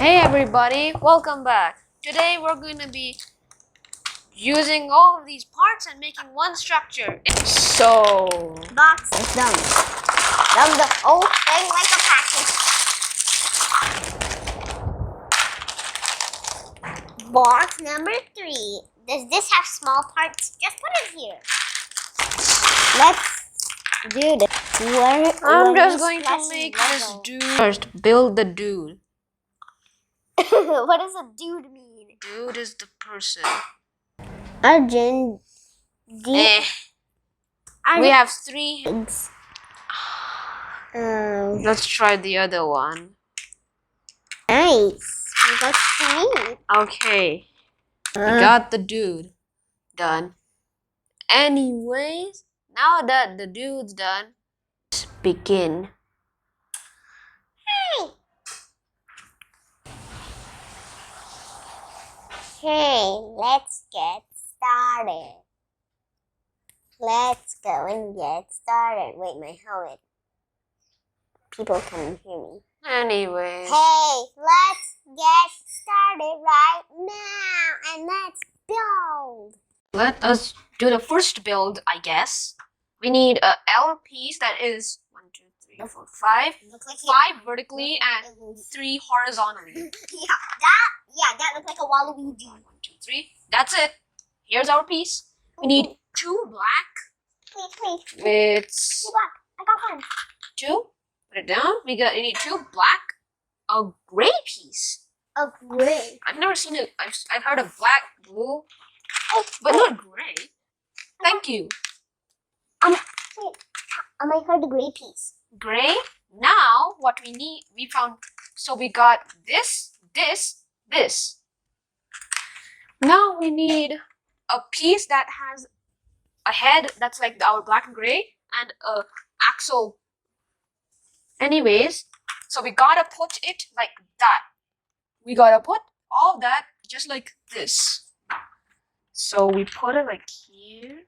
Hey everybody, welcome back. Today we're going to be using all of these parts and making one structure. So, Box is done. Done the whole thing like a package. Box number 3. Does this have small parts? Just put it here. Let's do this. I'm just going to make this dude. First, build the dude. What does a dude mean? Dude is the person. Arjun. We have 3 hands. Let's try the other one. Nice. We got 3. Okay. We got the dude done. Anyways, now that the dude's done, let's begin. Okay, let's get started. Let's go and get started. Wait, my helmet. People can hear me. Anyways. Hey, let's get started right now and let's build. Let us do the first build, I guess. We need a L piece that is 1, 2, 3, 4, 5. 5 vertically and 3 horizontally. that looks like a Waluigi. 1, 2, 3. That's it. Here's our piece. We need 2 black. Please. With 2 black. I got one. 2. Put it down. We need 2 black. A gray piece. A gray. I've never seen it. I've heard of black, blue, but not gray. Thank you. Wait. I might heard the gray piece. Gray. Now what we need, we found. So we got this. Now we need a piece that has a head that's like our black and gray and a axle. Anyways, so we gotta put it like that. We gotta put all that just like this. So we put it like here.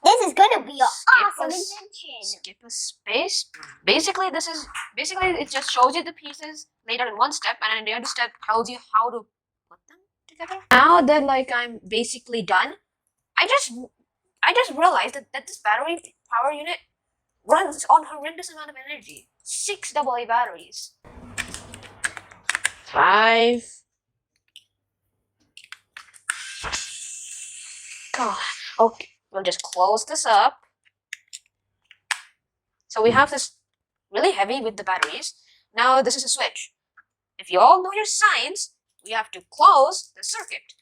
This is gonna be an awesome invention. Skip a space. Basically, it just shows you the pieces later in one step, and then the other step tells you how to put them together. Now that like I'm basically done, I just realized that this battery power unit runs on horrendous amount of energy. 6 AA batteries. 5. God. Okay. We'll just close this up. So we have this really heavy with the batteries. Now this is a switch. If you all know your science, we have to close the circuit.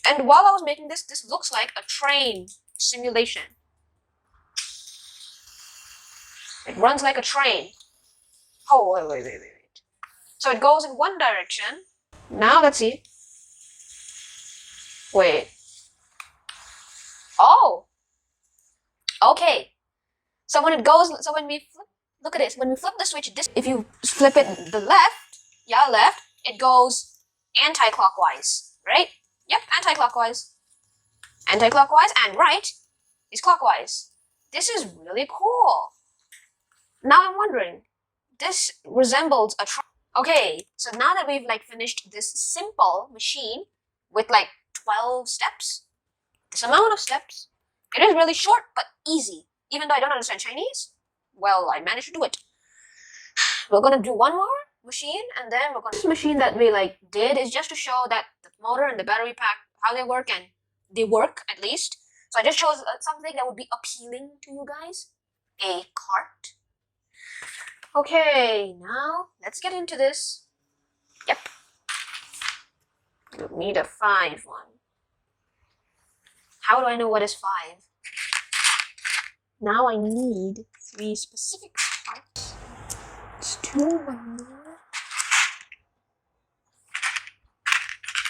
And while I was making this, this looks like a train simulation. It runs like a train. Oh, wait. So it goes in one direction. Now let's see. Wait. Oh, okay. So when we flip, look at this. When we flip the switch, if you flip it the left, it goes anti-clockwise, right? Yep, anti-clockwise. Anti-clockwise, and right is clockwise. This is really cool. Now I'm wondering, this resembles a okay, so now that we've like finished this simple machine with like 12 steps, this amount of steps, it is really short but easy. Even though I don't understand Chinese, well, I managed to do it. We're gonna do one more machine, and then we're gonna. This machine that we like did is just to show that the motor and the battery pack, how they work, and they work at least. So I just chose something that would be appealing to you guys. A cart. Okay, now let's get into this. Yep. You need a 5 one. How do I know what is 5? Now I need 3 specific parts. It's 2 1 more.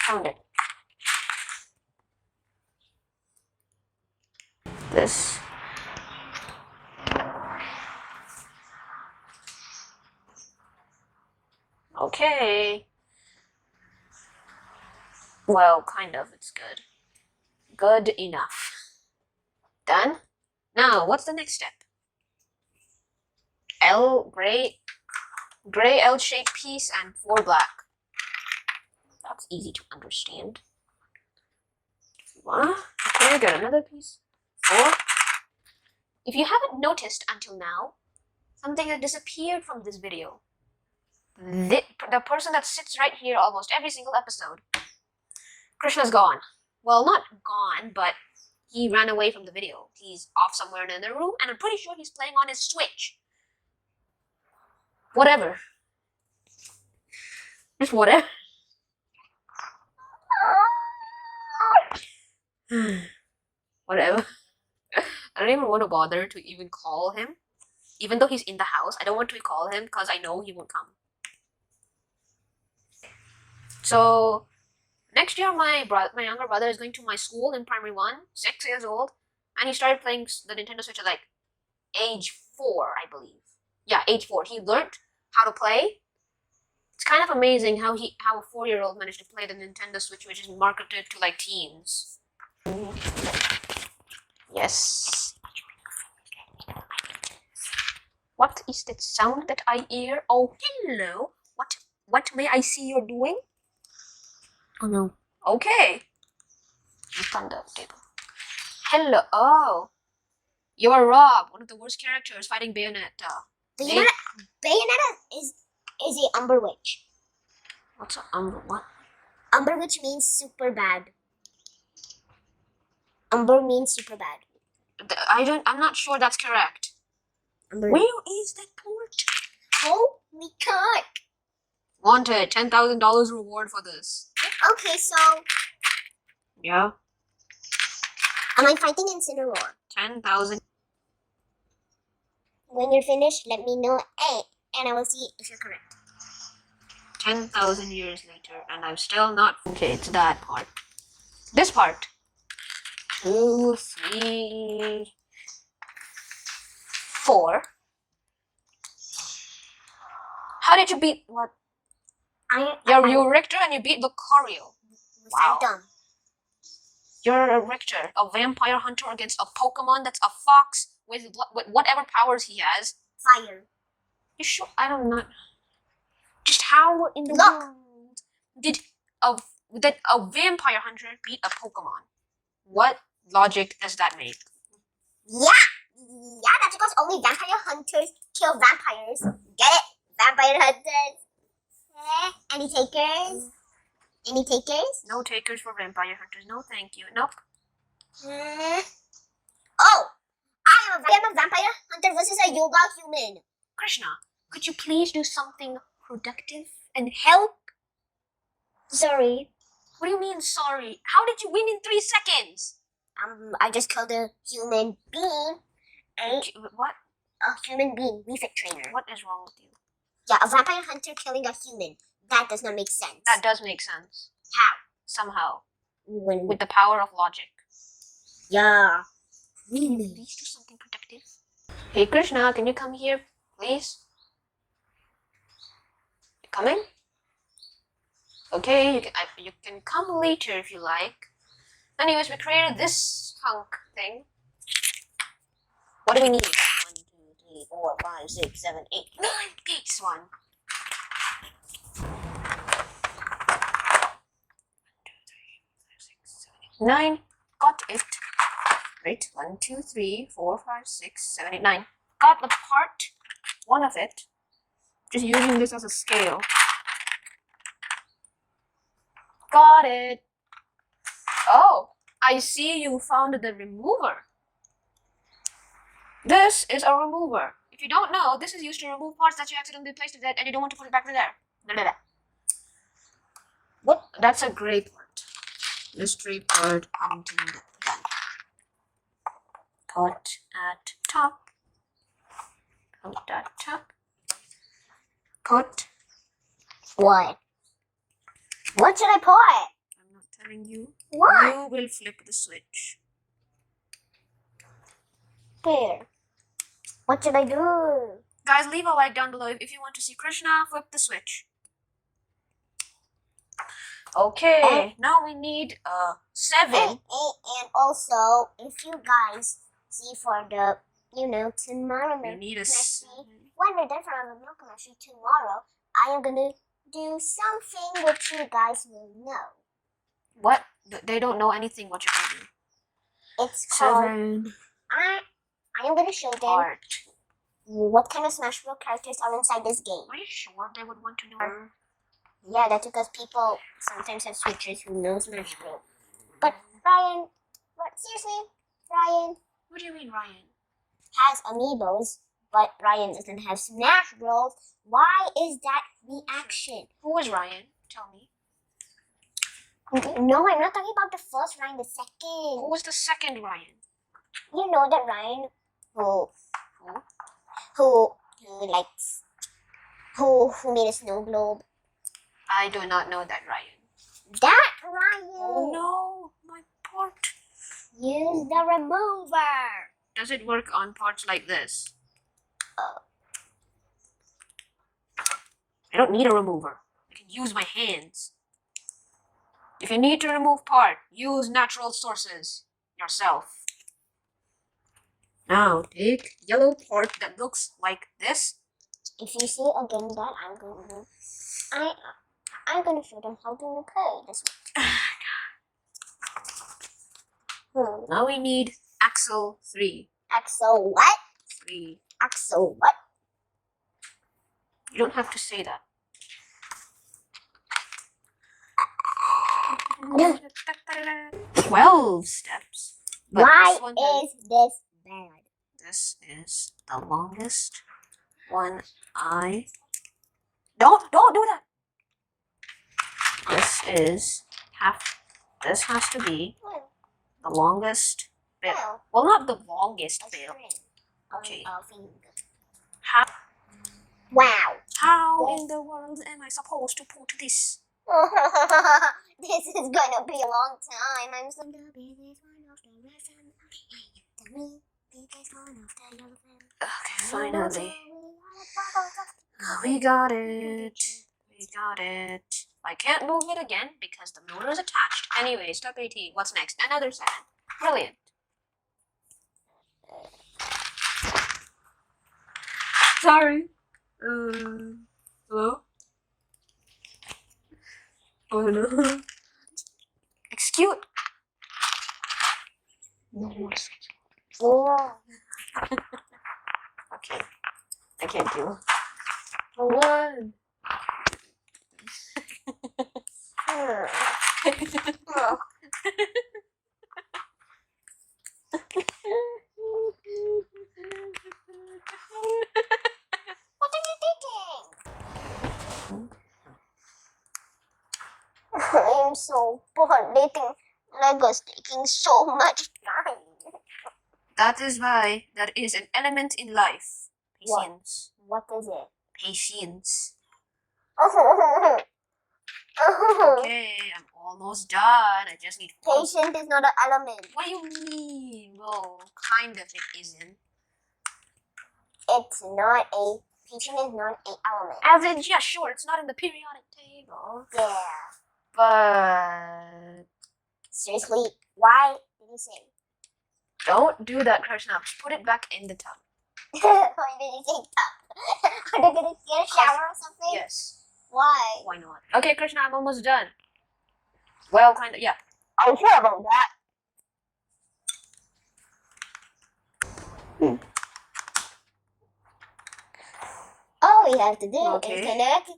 Found it. This. Okay. Well, kind of. It's good. Good enough. Done? Now, what's the next step? gray L-shaped piece, and 4 black. That's easy to understand. 1. Okay, got another piece. 4. If you haven't noticed until now, something that disappeared from this video. The person that sits right here almost every single episode. Krishna's gone. Well, not gone, but he ran away from the video. He's off somewhere in another room, and I'm pretty sure he's playing on his Switch. Whatever. Just whatever. Whatever. I don't even want to bother to even call him. Even though he's in the house, I don't want to call him because I know he won't come. So, next year my younger brother is going to my school in primary 1, 6 years old, and he started playing the Nintendo Switch at like age 4, I believe. Yeah, age 4. He learned how to play. It's kind of amazing how a 4-year-old managed to play the Nintendo Switch, which is marketed to like teens. Yes. What is that sound that I hear? Oh, hello. What may I see you're doing? Oh no. Okay. Thunder table. Hello. Oh. You're Rob, one of the worst characters fighting Bayonetta. Bayonetta is a Umber Witch. What's an Umber? What? Umber Witch means super bad. Umber means super bad. I'm not sure that's correct. Umber. Where is that port? Holy cock. Wanted $10,000 reward for this. Okay, so Yeah. am I fighting Incineroar? 10,000. When you're finished, let me know, and I will see if you're correct. 10,000 years later, and I'm still not. Okay, it's that part. This part. 2, 3, 4. How did you beat what? You're Richter and you beat Lucario. Wow. Phantom. You're a Richter, a vampire hunter against a Pokemon that's a fox with whatever powers he has. Fire. You sure? I don't know. Just how in the Look. world did a vampire hunter beat a Pokemon? What logic does that make? Yeah, that's because only vampire hunters kill vampires. Get it? Vampire hunters. Any takers? Any takers? No takers for vampire hunters. No, thank you. Nope. Oh, I am a vampire hunter versus a yoga human. Krishna, could you please do something productive and help? Sorry. What do you mean, sorry? How did you win in 3 seconds? I just killed a human being. What? A human being, Refit trainer. What is wrong with you? Yeah, a vampire hunter killing a human. That does not make sense. That does make sense. How? Somehow. When? With the power of logic. Yeah. Really? Please do something productive. Hey Krishna, can you come here, please? You coming? Okay, you can come later if you like. Anyways, we created this hunk thing. What do we need? 1, 2, 3, 4, 5, 6, 7, 8, 9. This one. 1, 2, 3, 4, 5, 6, 7, 8, 9. Got it. Right. 1, 2, 3, 4, 5, 6, 7, 8, 9. Got the part. One of it. Just using this as a scale. Got it. Oh, I see you found the remover. This is a remover. If you don't know, this is used to remove parts that you accidentally placed in it and you don't want to put it back in there. Blah, blah, blah. What? That's a gray part. Mystery part contained done. Put at top. Put at top. Put. What? What should I put? I'm not telling you. What? You will flip the switch. Where? What should I do? Guys, leave a like down below if you want to see Krishna flip the switch. Okay, now we need 7. And also, if you guys see for the, tomorrow We need a next 7. week, when we're done for our milk commercial tomorrow, I am gonna do something which you guys will know. What? They don't know anything what you're gonna do. It's called. 7 I am gonna show them part. what kind of Smash Bros. Characters are inside this game. Are you sure they would want to know? Yeah, that's because people sometimes have switchers who know Smash Bros. But Ryan, seriously, Ryan What do you mean, Ryan? has amiibos, but Ryan doesn't have Smash Bros. Why is that reaction? Who is Ryan? Tell me. No, I'm not talking about the first Ryan, the Who second. was the second Ryan? You know that Ryan who likes who made a snow globe. I do not know that Ryan. That Ryan. Oh no, my part. Use the remover. Does it work on parts like this? I don't need a remover. I can use my hands. If you need to remove part, use natural sources yourself. Now take yellow part that looks like this. If you see again that I'm gonna show them how to repair this one. Now we need axle 3. Axel what? 3. Axel what? You don't have to say that. 12 steps. But Why this one is this bad? This is the longest one I... Don't do that! This is this has to be the longest bit. Well, not the longest bit. Okay. How Wow. in the world am I supposed to put this? This is gonna be a long time. I'm so gonna be this one of the lesson. Okay, finally. We got it. We got it. I can't move it again because the motor is attached. Anyway, step 18. What's next? Another 7. Brilliant. Sorry. Hello? Oh no. Excuse. No more. Oh. Okay. I can't do. One. What are you thinking? I'm so bored. They think Lego's taking so much time. That is why that is an element in life. Patience. What is it? Patience. Patience Okay, I'm almost done. I just need 4. is not an element. What do you mean? Well, kind of it isn't. It's not a. Patience is not an element. Average, yeah, sure, it's not in the periodic table. Yeah. But Seriously, why did you say? don't do that, Krishna. Just put it back in the tub. Why did you say that? Are they gonna get a shower or something? Yes. Why? Why not? Okay, Krishna, I'm almost done. Well, kind of, yeah. I'm sure about that. All we have to do Okay. is connect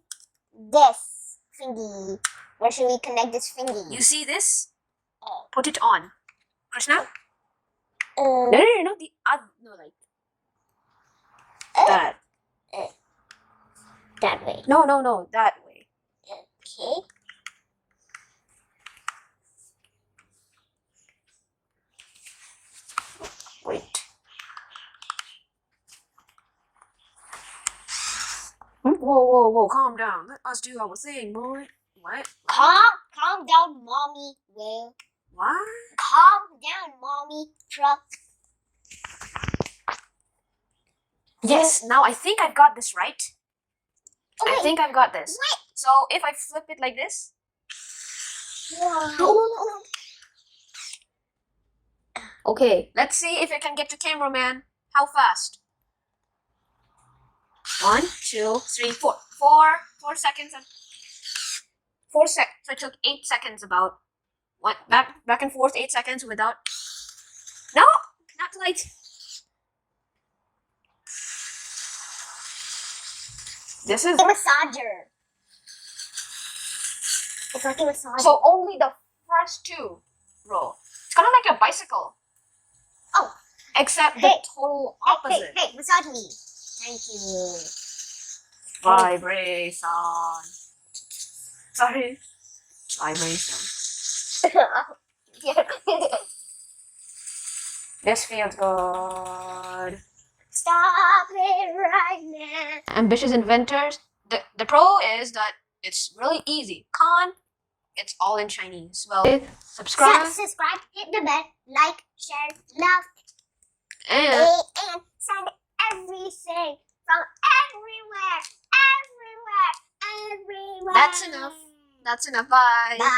this thingy. Where should we connect this thingy? You see this? Put it on. Krishna? Uh, No, the other, no, like that. that way. No, that way. Okay. Wait. Whoa, calm down. Let us do our thing, boy. What? Calm down, mommy. Well, What? calm down, mommy. Truck. Yes, now I think I've got this right. I think I've got this. Wait. So if I flip it like this. No. Okay, let's see if I can get to cameraman. How fast? 1, 2, 3, 4. 4 seconds. 4 seconds. So it took 8 seconds about. What? Back and forth 8 seconds without. No! Not light. This is. A massager. It's like a massager. So only the first 2 roll. It's kind of like a bicycle. Oh. Except the Hey. total opposite. Hey, massage me. Thank you. Vibration. Sorry. Vibration. This feels good. Stop it right now. Ambitious inventors. The pro is that it's really easy. Con, it's all in Chinese. Well, subscribe Subscribe, hit the bell, like, share, love, and and send everything from everywhere. that's enough. That's enough. Bye. Bye.